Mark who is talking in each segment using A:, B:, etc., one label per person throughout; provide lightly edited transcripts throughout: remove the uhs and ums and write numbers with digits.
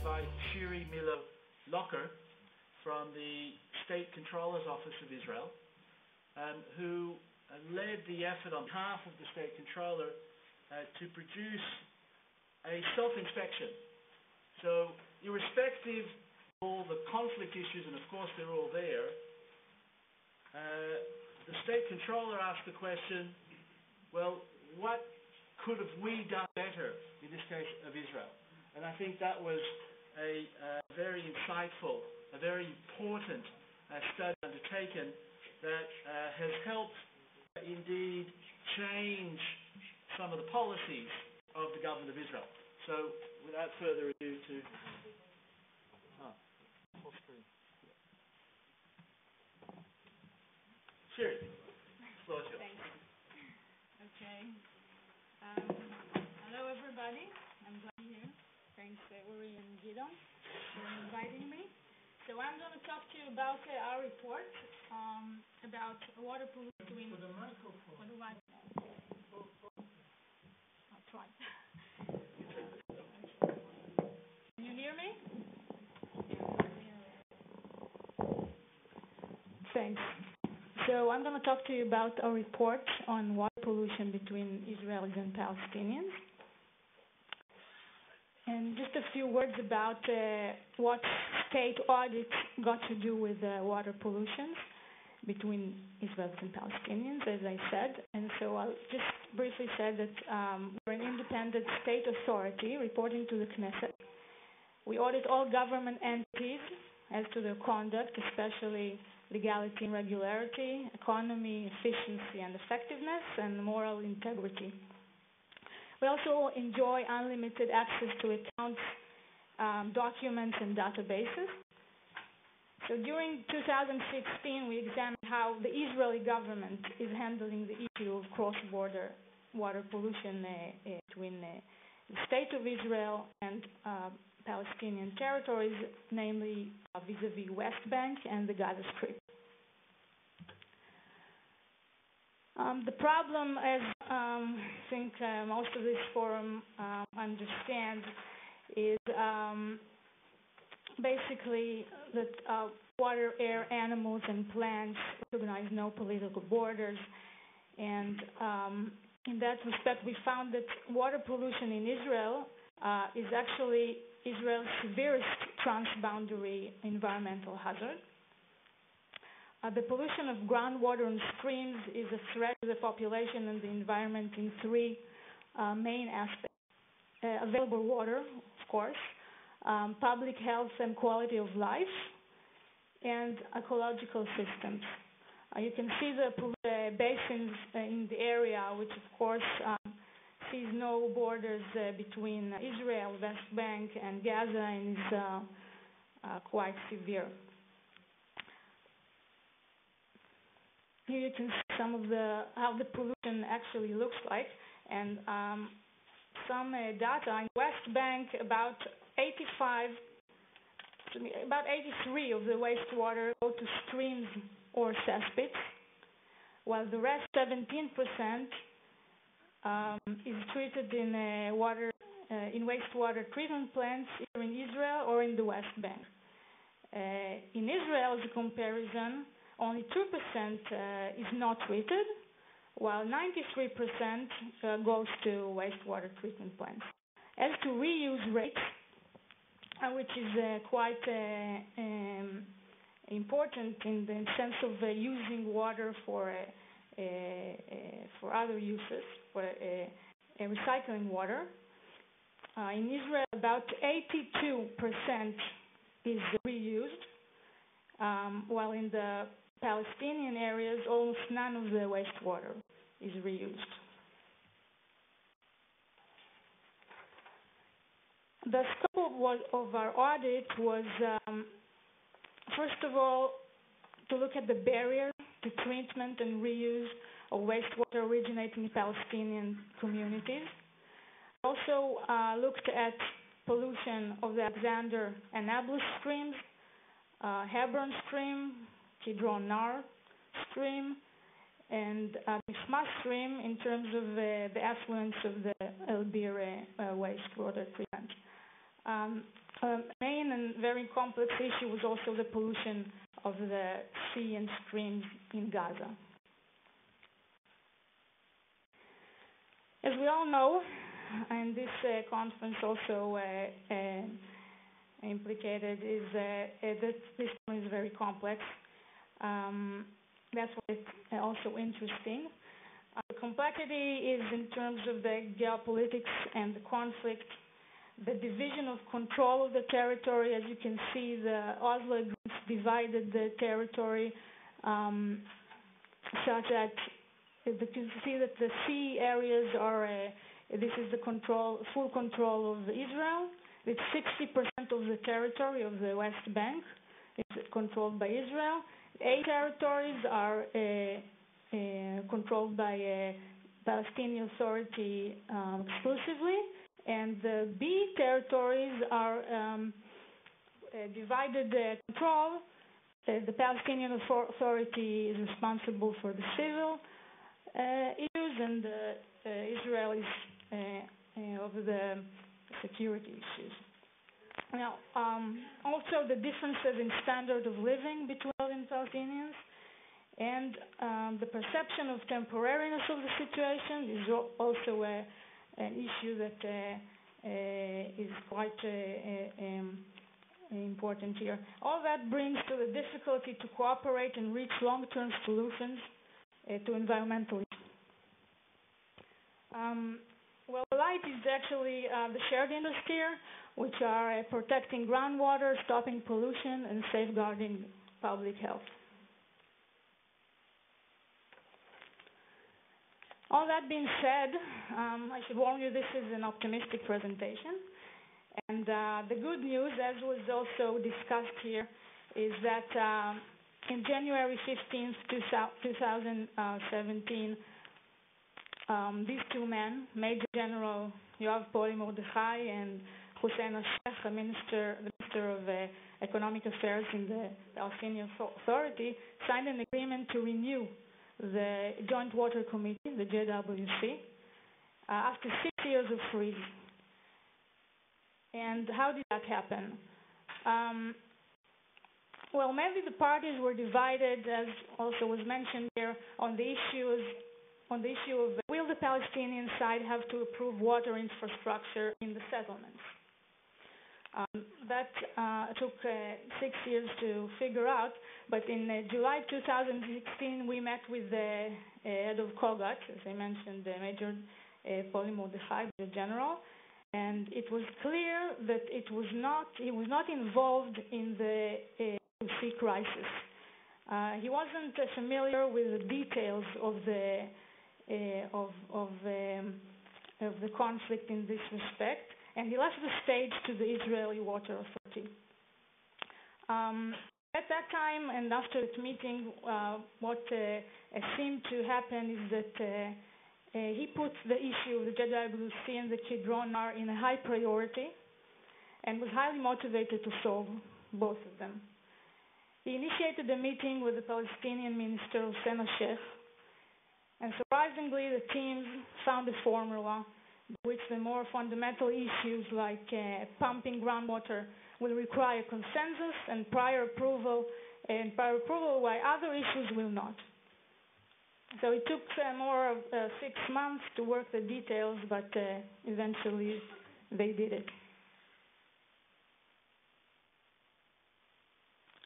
A: invite Shiri Milo Loker from the State Controller's Office of Israel, who led the effort on behalf of the State Controller to produce a self-inspection. So, irrespective of all the conflict issues, and of course they're all there, the State Controller asked the question, well, what could have we done better in this case of Israel? And I think that was a very insightful, a very important study undertaken that has helped indeed change some of the policies of the government of Israel. So, without further ado, full screen. Shiri, floor is yours.
B: Thanks. Okay. Hello, everybody. I'm glad you're here. Thanks, Uri and Gidon, for inviting me. So I'm going to talk to you about our report about water pollution.
A: For the microphone.
B: For the microphone. I'll try. Can you hear me? Thanks. So I'm going to talk to you about our report on water pollution between Israelis and Palestinians. And just a few words about what state audit got to do with water pollution between Israelis and Palestinians, as I said. And so I'll just briefly say that we're an independent state authority reporting to the Knesset. We audit all government entities as to their conduct, especially legality and regularity, economy, efficiency and effectiveness, and moral integrity. We also enjoy unlimited access to accounts, documents, and databases. So during 2016, we examined how the Israeli government is handling the issue of cross-border water pollution between the State of Israel and Palestinian territories, namely vis-a-vis West Bank and the Gaza Strip. The problem, as I think most of this forum understands, is basically that water, air, animals, and plants recognize no political borders. And in that respect, we found that water pollution in Israel is actually Israel's severest transboundary environmental hazard. The pollution of groundwater and streams is a threat to the population and the environment in three main aspects. Available water, of course, public health and quality of life, and ecological systems. You can see the basins in the area, which of course sees no borders between Israel, West Bank, and Gaza, and is quite severe. Here you can see some of how the pollution actually looks like, and some data in West Bank, about 83 of the wastewater go to streams or cesspits, while the rest 17% is treated in wastewater treatment plants either in Israel or in the West Bank. In Israel, as a comparison, only 2% is not treated, while 93% goes to wastewater treatment plants. As to reuse rates, which is quite important in the sense of using water for other uses, for recycling water. In Israel, about 82% is reused, while in the Palestinian areas, almost none of the wastewater is reused. The scope of our audit was, first of all, to look at the barrier to treatment and reuse of wastewater originating in Palestinian communities. Also looked at pollution of the Alexander and Nablus streams, Hebron stream, Kidron Nar stream, and Mishma stream in terms of the affluence of the El Bir wastewater treatment. main and very complex issue was also the pollution of the sea and streams in Gaza. As we all know, and this conference also implicated, is that this one is very complex. That's why it's also interesting. The complexity is in terms of the geopolitics and the conflict, the division of control of the territory. As you can see, the Oslo Agreement divided the territory such that you can see that the sea areas are, this is the full control of Israel. It's 60% of the territory of the West Bank. It's controlled by Israel. 8 territories are controlled by Palestinian Authority exclusively, and the B territories are divided control. The Palestinian Authority is responsible for the civil issues, and Israel is over the security issues. Now, also the differences in standard of living between Israel and Palestinians, and the perception of temporariness of the situation is also an issue that is quite important here. All that brings to the difficulty to cooperate and reach long-term solutions to environmental issues. Well, the light is actually the shared interests here, which are protecting groundwater, stopping pollution, and safeguarding public health. All that being said, I should warn you, this is an optimistic presentation. And the good news, as was also discussed here, is that in January 15th, 2017, these two men, Major General Yoav Poli Mordechai and Hussein Al-Sheikh, the Minister of Economic Affairs in the Palestinian Authority, signed an agreement to renew the Joint Water Committee, the JWC, after 6 years of freeze. And how did that happen? Well, maybe the parties were divided, as also was mentioned here, on the issue of will the Palestinian side have to approve water infrastructure in the settlements? That took 6 years to figure out, but in July 2016 we met with the head of Kogat, as I mentioned, Major Poli Mordechai, the general, and it was clear that he was not involved in the sea crisis. He wasn't familiar with the details of the conflict in this respect, and he left the stage to the Israeli Water Authority. At that time, and after that meeting, what seemed to happen is that he put the issue of the JWC and the Gidon in a high priority and was highly motivated to solve both of them. He initiated a meeting with the Palestinian Minister Hussein Al-Sheikh, and surprisingly the team found a formula which the more fundamental issues like pumping groundwater will require consensus and prior approval, while other issues will not. So it took more of 6 months to work the details, but eventually they did it.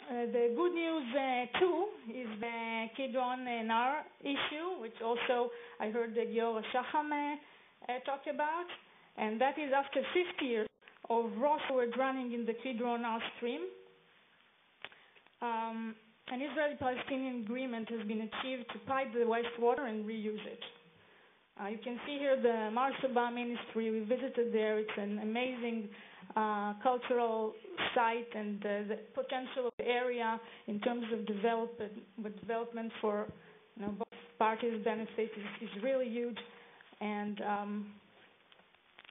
B: The good news too is the Gidon Nar issue, which also I heard the Giora Shacham talk about, and that is after 50 years of raw sewage running in the Gidon Nar stream. An Israeli-Palestinian agreement has been achieved to pipe the wastewater and reuse it. You can see here the Marsaba Ministry. We visited there. It's an amazing cultural site, and the potential of the area in terms of development for both parties' benefit is really huge. And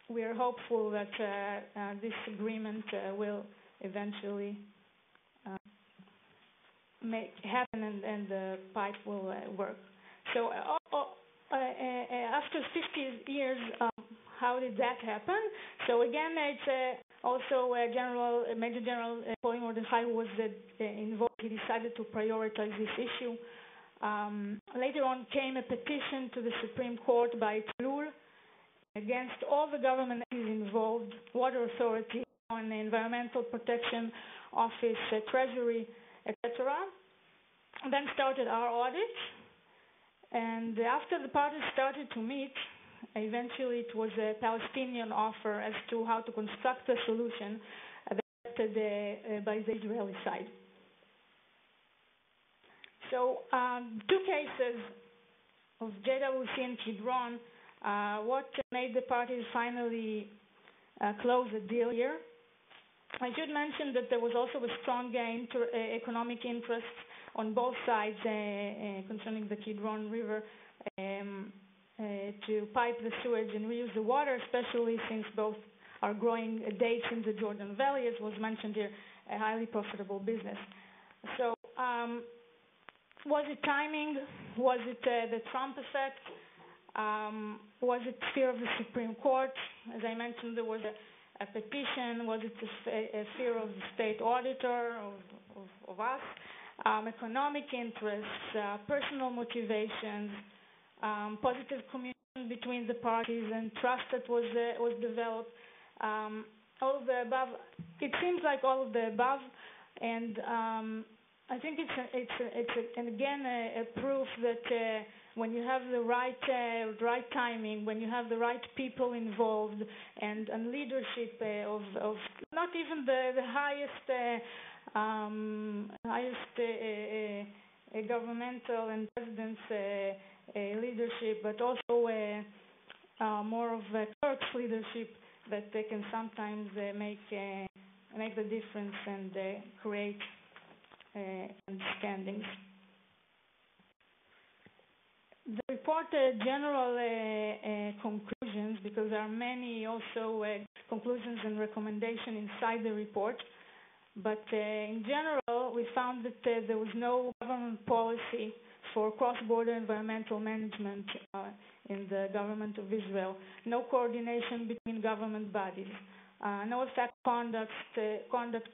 B: we are hopeful that this agreement will eventually make happen, and the pipe will work. So after 50 years, how did that happen? So again, it's Also, Major General Pauline Mordechai was involved. He decided to prioritize this issue. Later on came a petition to the Supreme Court by Tzlul against all the government entities involved, Water Authority, on Environmental Protection Office, Treasury, etc. Then started our audit, and after the parties started to meet, eventually it was a Palestinian offer as to how to construct a solution adopted by the Israeli side. So, two cases of JWC and Gidon, what made the parties finally close a deal here. I should mention that there was also a strong economic interest on both sides concerning the Gidon River to pipe the sewage and reuse the water, especially since both are growing dates in the Jordan Valley, as was mentioned here, a highly profitable business. So, was it timing? Was it the Trump effect? Was it fear of the Supreme Court? As I mentioned, there was a petition. Was it a fear of the state auditor, of us? Economic interests, personal motivations, positive communication between the parties, and trust that was developed. All of the above. It seems like all of the above, and I think it's again a proof that when you have the right timing, when you have the right people involved, and leadership of not even the highest governmental and president's leadership, but also more of a clerk's leadership, that they can sometimes make the difference and create understandings. The report general conclusions, because there are many also conclusions and recommendations inside the report, but in general we found that there was no government policy for cross-border environmental management in the government of Israel, no coordination between government bodies, no effective conduct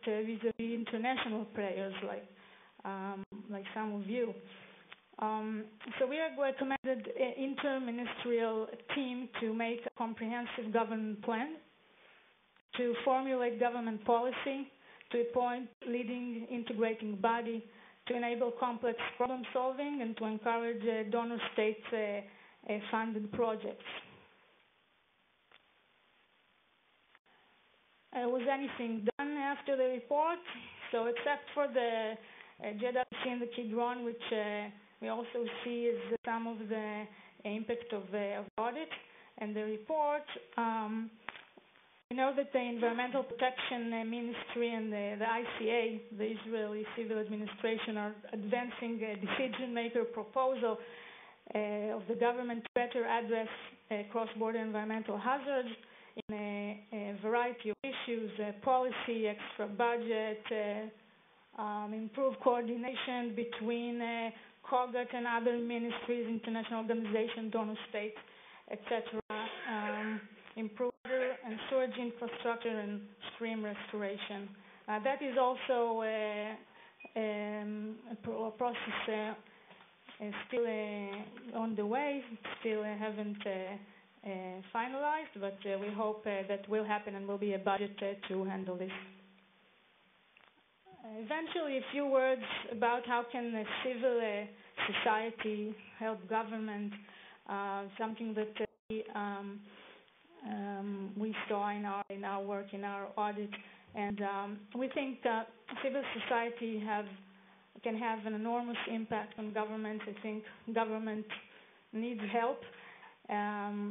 B: vis-a-vis international players like some of you. So we have recommended an interministerial team to make a comprehensive government plan, to formulate government policy, to appoint leading integrating body, to enable complex problem solving, and to encourage donor states funded projects. Was anything done after the report? So except for the JWC and the Gidon, which we also see as some of the impact of audit and the report. We know that the Environmental Protection Ministry and the ICA, the Israeli Civil Administration, are advancing a decision-maker proposal of the government to better address cross-border environmental hazards in a variety of issues, policy, extra budget, improved coordination between COGAT and other ministries, international organizations, donor states, etc. Improve water and sewage infrastructure and stream restoration. That is also a process still on the way, still haven't finalized, but we hope that will happen and will be a budget to handle this. Eventually, a few words about how can civil society help government, something that we saw in our work, in our audit, and we think civil society can have an enormous impact on government. I think government needs help,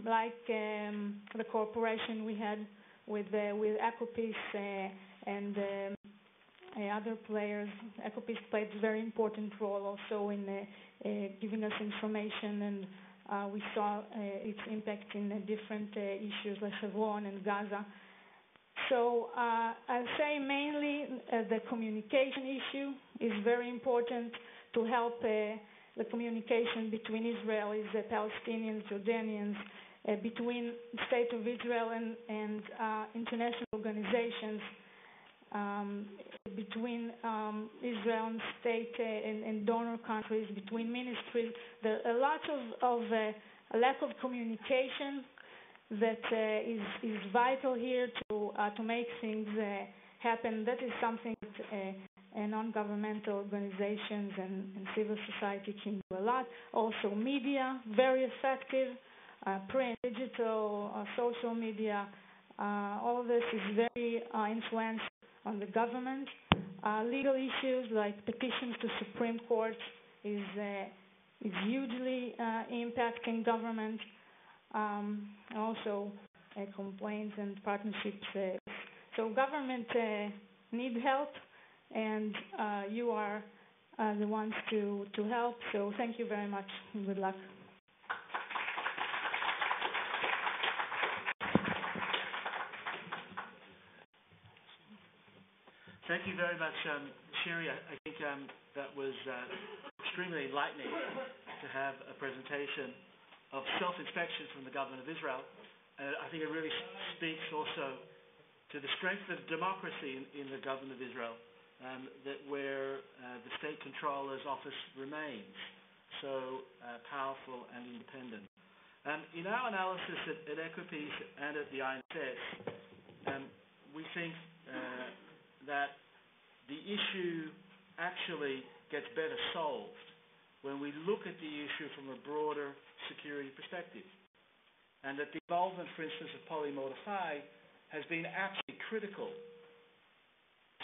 B: like the cooperation we had with EcoPeace and other players. EcoPeace played a very important role also in giving us information, and we saw its impact in different issues like Hebron and Gaza. So I'll say mainly the communication issue is very important to help the communication between Israelis, Palestinians, Jordanians, between the State of Israel and international organizations, between Israel and state and donor countries, between ministries. There are a lot of a lack of communication that is vital here to make things happen. That is something that non-governmental organizations and civil society can do a lot. Also media, very effective, print, digital, social media. All of this is very influential on the government. Legal issues like petitions to Supreme Court is hugely impacting government. Also complaints and partnerships. So government need help, and you are the ones to help. So thank you very much and good luck.
A: Thank you very much, Shiri. I think that was extremely enlightening to have a presentation of self-inspection from the government of Israel. I think it really speaks also to the strength of democracy in the government of Israel, that where the state controller's office remains so powerful and independent. In our analysis at EcoPeace and at the INSS, we think that the issue actually gets better solved when we look at the issue from a broader security perspective. And that the involvement, for instance, of Polly Mordechai has been absolutely critical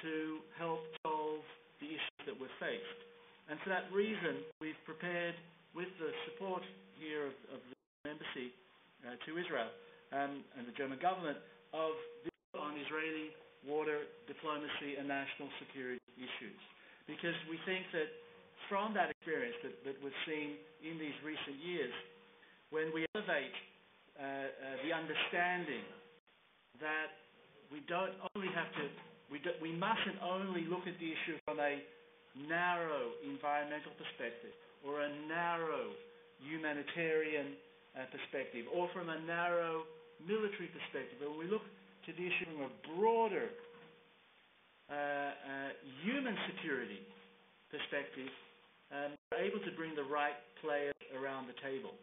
A: to help solve the issues that we're faced. And for that reason, we've prepared, with the support here of the embassy to Israel and the German government, of on Israeli water diplomacy and national security issues. Because we think that from that experience that we've seen in these recent years, when we elevate the understanding that we mustn't only look at the issue from a narrow environmental perspective or a narrow humanitarian perspective or from a narrow military perspective, but when we look to the issue from a broader human security perspective, we're able to bring the right players around the table.